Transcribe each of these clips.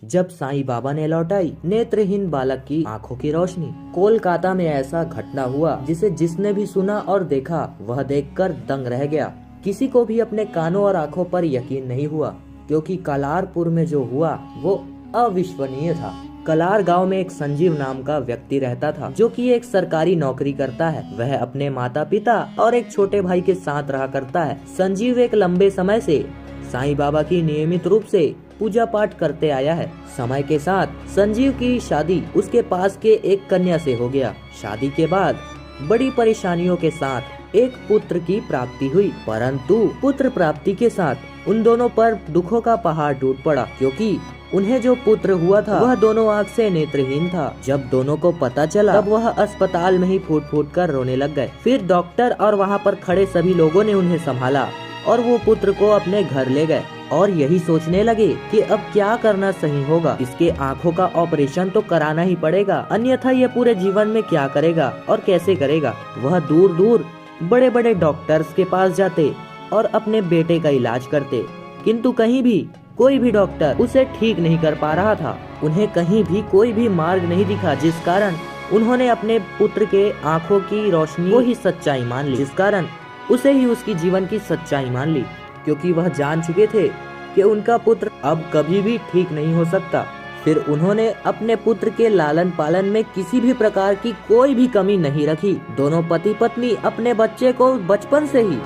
जब साईं बाबा ने लौटाई नेत्रहीन बालक की आंखों की रोशनी। कोलकाता में ऐसा घटना हुआ जिसे जिसने भी सुना और देखा वह देखकर दंग रह गया। किसी को भी अपने कानों और आंखों पर यकीन नहीं हुआ, क्योंकि कलारपुर में जो हुआ वो अविश्वसनीय था। कलार गांव में एक संजीव नाम का व्यक्ति रहता था, जो कि एक सरकारी नौकरी करता है। वह अपने माता पिता और एक छोटे भाई के साथ रहा करता है। संजीव एक लंबे समय से साईं बाबा की नियमित रूप से पूजा पाठ करते आया है। समय के साथ संजीव की शादी उसके पास के एक कन्या से हो गया। शादी के बाद बड़ी परेशानियों के साथ एक पुत्र की प्राप्ति हुई, परंतु पुत्र प्राप्ति के साथ उन दोनों पर दुखों का पहाड़ टूट पड़ा, क्योंकि उन्हें जो पुत्र हुआ था वह दोनों आंख से नेत्रहीन था। जब दोनों को पता चला तब वह अस्पताल में ही फूट फूट कर रोने लग गए। फिर डॉक्टर और वहाँ पर खड़े सभी लोगों ने उन्हें संभाला और वो पुत्र को अपने घर ले गए और यही सोचने लगे कि अब क्या करना सही होगा। इसके आंखों का ऑपरेशन तो कराना ही पड़ेगा, अन्यथा ये पूरे जीवन में क्या करेगा और कैसे करेगा। वह दूर दूर बड़े बड़े डॉक्टर्स के पास जाते और अपने बेटे का इलाज करते, किंतु कहीं भी कोई भी डॉक्टर उसे ठीक नहीं कर पा रहा था। उन्हें कहीं भी कोई भी मार्ग नहीं दिखा, जिस कारण उन्होंने अपने पुत्र के आंखों की रोशनी को ही सच्चाई मान ली, जिस कारण उसे ही उसकी जीवन की सच्चाई मान ली, क्योंकि वह जान चुके थे कि उनका पुत्र अब कभी भी ठीक नहीं हो सकता। फिर उन्होंने अपने पुत्र के लालन पालन में किसी भी प्रकार की कोई भी कमी नहीं रखी। दोनों पति पत्नी अपने बच्चे को बचपन से ही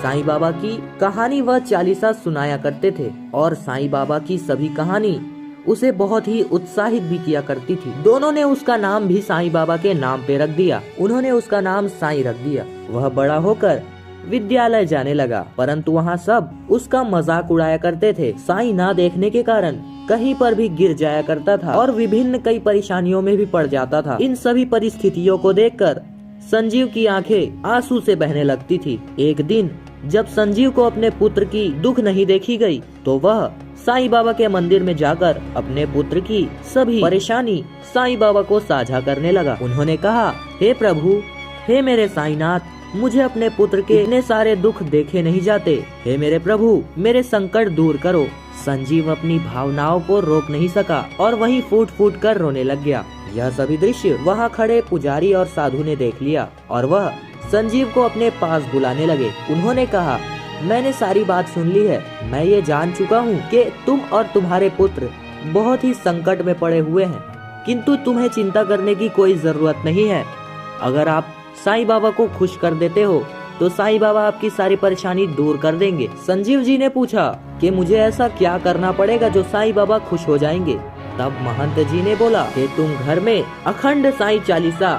साईं बाबा की कहानी व चालीसा सुनाया करते थे और साईं बाबा की सभी कहानी उसे बहुत ही उत्साहित भी किया करती थी। दोनों ने उसका नाम भी साईं बाबा के नाम पे रख दिया। उन्होंने उसका नाम साईं रख दिया। वह बड़ा होकर विद्यालय जाने लगा, परंतु वहाँ सब उसका मजाक उड़ाया करते थे। साईं ना देखने के कारण कहीं पर भी गिर जाया करता था और विभिन्न कई परेशानियों में भी पड़ जाता था। इन सभी परिस्थितियों को देखकर संजीव की आंखें आंसू से बहने लगती थी। एक दिन जब संजीव को अपने पुत्र की दुख नहीं देखी गई, तो वह साईं बाबा के मंदिर में जाकर अपने पुत्र की सभी परेशानी साईं बाबा को साझा करने लगा। उन्होंने कहा, हे प्रभु, हे मेरे साईंनाथ, मुझे अपने पुत्र के इतने सारे दुख देखे नहीं जाते। हे मेरे प्रभु, मेरे संकट दूर करो। संजीव अपनी भावनाओं को रोक नहीं सका और वहीं फूट फूट कर रोने लग गया। यह सभी दृश्य वहाँ खड़े पुजारी और साधु ने देख लिया और वह संजीव को अपने पास बुलाने लगे। उन्होंने कहा, मैंने सारी बात सुन ली है। मैं ये जान चुका हूँ कि तुम और तुम्हारे पुत्र बहुत ही संकट में पड़े हुए हैं, किंतु तुम्हें चिंता करने की कोई जरूरत नहीं है। अगर आप साईं बाबा को खुश कर देते हो तो साईं बाबा आपकी सारी परेशानी दूर कर देंगे। संजीव जी ने पूछा कि मुझे ऐसा क्या करना पड़ेगा जो साईं बाबा खुश हो जाएंगे। तब महंत जी ने बोला कि तुम घर में अखंड साईं चालीसा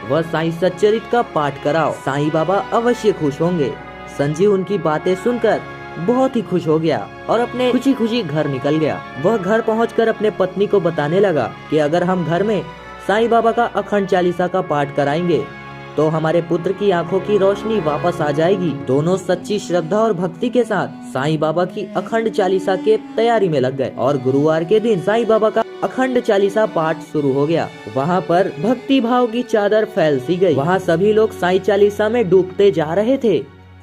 व साईं सच्चरित का पाठ कराओ, साईं बाबा अवश्य खुश होंगे। संजीव उनकी बातें सुनकर बहुत ही खुश हो गया और अपने खुशी खुशी घर निकल गया। वह घर पहुंचकर अपने पत्नी को बताने लगा कि अगर हम घर में साईं बाबा का अखंड चालीसा का पाठ कराएंगे तो हमारे पुत्र की आंखों की रोशनी वापस आ जाएगी। दोनों सच्ची श्रद्धा और भक्ति के साथ साईं बाबा की अखंड चालीसा के तैयारी में लग गए और गुरुवार के दिन साईं बाबा का अखंड चालीसा पाठ शुरू हो गया। वहाँ पर भक्ति भाव की चादर फैल सी गई। वहाँ सभी लोग साईं चालीसा में डूबते जा रहे थे।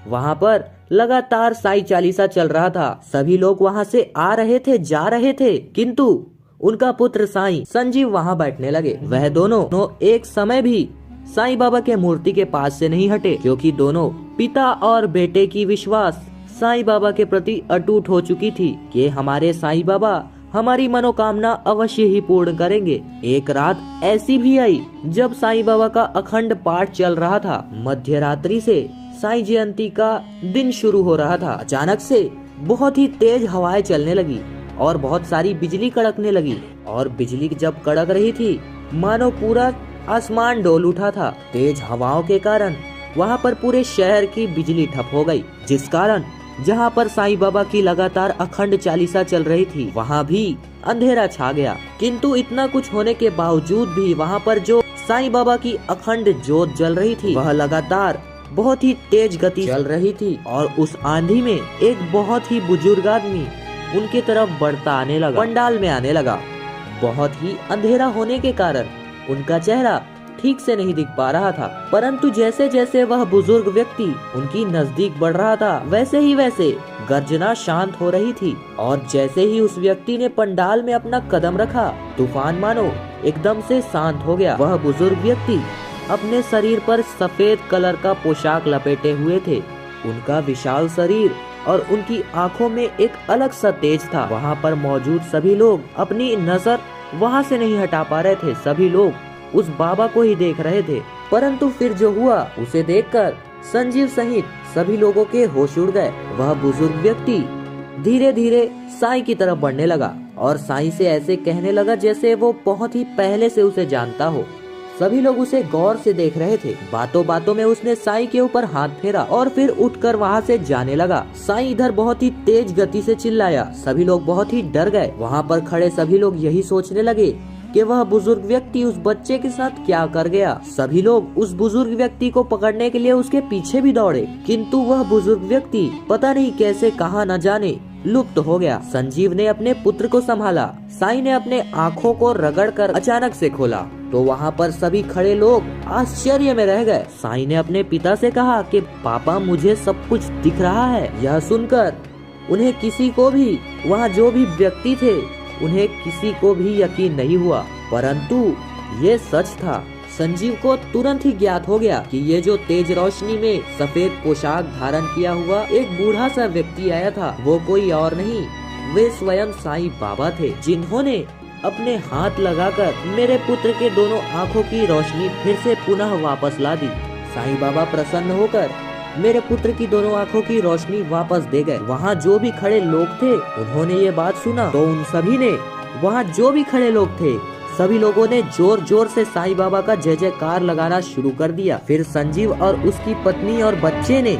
वहाँ पर लगातार साईं चालीसा चल रहा था। सभी लोग वहाँ से आ रहे थे, जा रहे थे, किंतु उनका पुत्र साईं संजीव वहाँ बैठने लगे। वह दोनों एक समय भी साईं बाबा के मूर्ति के पास से नहीं हटे, क्योंकि दोनों पिता और बेटे की विश्वास साईं बाबा के प्रति अटूट हो चुकी थी कि हमारे साईं बाबा हमारी मनोकामना अवश्य ही पूर्ण करेंगे। एक रात ऐसी भी आई जब साईं बाबा का अखंड पाठ चल रहा था। मध्य रात्रि से साईं जयंती का दिन शुरू हो रहा था। अचानक से बहुत ही तेज हवाएं चलने लगी और बहुत सारी बिजली कड़कने लगी और बिजली जब कड़क रही थी मानो पूरा आसमान डोल उठा था। तेज हवाओं के कारण वहाँ पर पूरे शहर की बिजली ठप हो गई, जिस कारण जहाँ पर साईं बाबा की लगातार अखंड चालीसा चल रही थी वहाँ भी अंधेरा छा गया। किंतु इतना कुछ होने के बावजूद भी वहाँ पर जो साईं बाबा की अखंड जोत जल रही थी वह लगातार बहुत ही तेज गति चल रही थी और उस आंधी में एक बहुत ही बुजुर्ग आदमी उनके तरफ बढ़ता आने लगा, पंडाल में आने लगा। बहुत ही अंधेरा होने के कारण उनका चेहरा ठीक से नहीं दिख पा रहा था, परंतु जैसे जैसे वह बुजुर्ग व्यक्ति उनकी नजदीक बढ़ रहा था वैसे ही वैसे गर्जना शांत हो रही थी। और जैसे ही उस व्यक्ति ने पंडाल में अपना कदम रखा, तूफान मानो एकदम से शांत हो गया। वह बुजुर्ग व्यक्ति अपने शरीर पर सफेद कलर का पोशाक लपेटे हुए थे। उनका विशाल शरीर और उनकी आंखों में एक अलग सा तेज था। वहाँ पर मौजूद सभी लोग अपनी नजर वहाँ से नहीं हटा पा रहे थे। सभी लोग उस बाबा को ही देख रहे थे। परंतु फिर जो हुआ उसे देखकर संजीव सहित सभी लोगों के होश उड़ गए। वह बुजुर्ग व्यक्ति धीरे धीरे साईं की तरफ बढ़ने लगा और साईं से ऐसे कहने लगा जैसे वो बहुत ही पहले से उसे जानता हो। सभी लोग उसे गौर से देख रहे थे। बातों बातों में उसने साईं के ऊपर हाथ फेरा और फिर उठकर वहाँ से जाने लगा। साईं इधर बहुत ही तेज गति से चिल्लाया। सभी लोग बहुत ही डर गए। वहाँ पर खड़े सभी लोग यही सोचने लगे कि वह बुजुर्ग व्यक्ति उस बच्चे के साथ क्या कर गया। सभी लोग उस बुजुर्ग व्यक्ति को पकड़ने के लिए उसके पीछे भी दौड़े, किंतु वह बुजुर्ग व्यक्ति पता नहीं कैसे कहाँ न जाने लुप्त हो गया। संजीव ने अपने पुत्र को संभाला। साईं ने अपने आँखों को रगड़कर अचानक से खोला तो वहाँ पर सभी खड़े लोग आश्चर्य में रह गए। साईं ने अपने पिता से कहा कि पापा मुझे सब कुछ दिख रहा है। यह सुनकर उन्हें किसी को भी, वहाँ जो भी व्यक्ति थे, उन्हें किसी को भी यकीन नहीं हुआ, परंतु ये सच था। संजीव को तुरंत ही ज्ञात हो गया कि ये जो तेज रोशनी में सफेद पोशाक धारण किया हुआ एक बूढ़ा सा व्यक्ति आया था, वो कोई और नहीं, वे स्वयं साईं बाबा थे, जिन्होंने अपने हाथ लगाकर मेरे पुत्र के दोनों आँखों की रोशनी फिर से पुनः वापस ला दी। साईं बाबा प्रसन्न होकर मेरे पुत्र की दोनों आँखों की रोशनी वापस दे गए। वहाँ जो भी खड़े लोग थे उन्होंने ये बात सुना तो उन सभी ने, वहाँ जो भी खड़े लोग थे सभी लोगों ने जोर जोर से साईं बाबा का जय जयकार लगाना शुरू कर दिया। फिर संजीव और उसकी पत्नी और बच्चे ने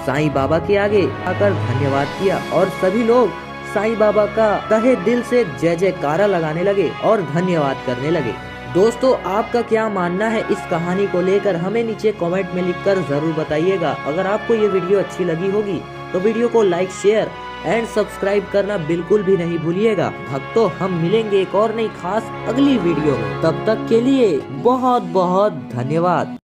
साईं बाबा के आगे आकर धन्यवाद किया और सभी लोग साईं बाबा का तहे दिल से जय जयकारा लगाने लगे और धन्यवाद करने लगे। दोस्तों, आपका क्या मानना है इस कहानी को लेकर, हमें नीचे कमेंट में लिखकर जरूर बताइएगा। अगर आपको ये वीडियो अच्छी लगी होगी तो वीडियो को लाइक, शेयर एंड सब्सक्राइब करना बिल्कुल भी नहीं भूलिएगा। भक्तों, हम मिलेंगे एक और नई खास अगली वीडियो में। तब तक के लिए बहुत बहुत धन्यवाद।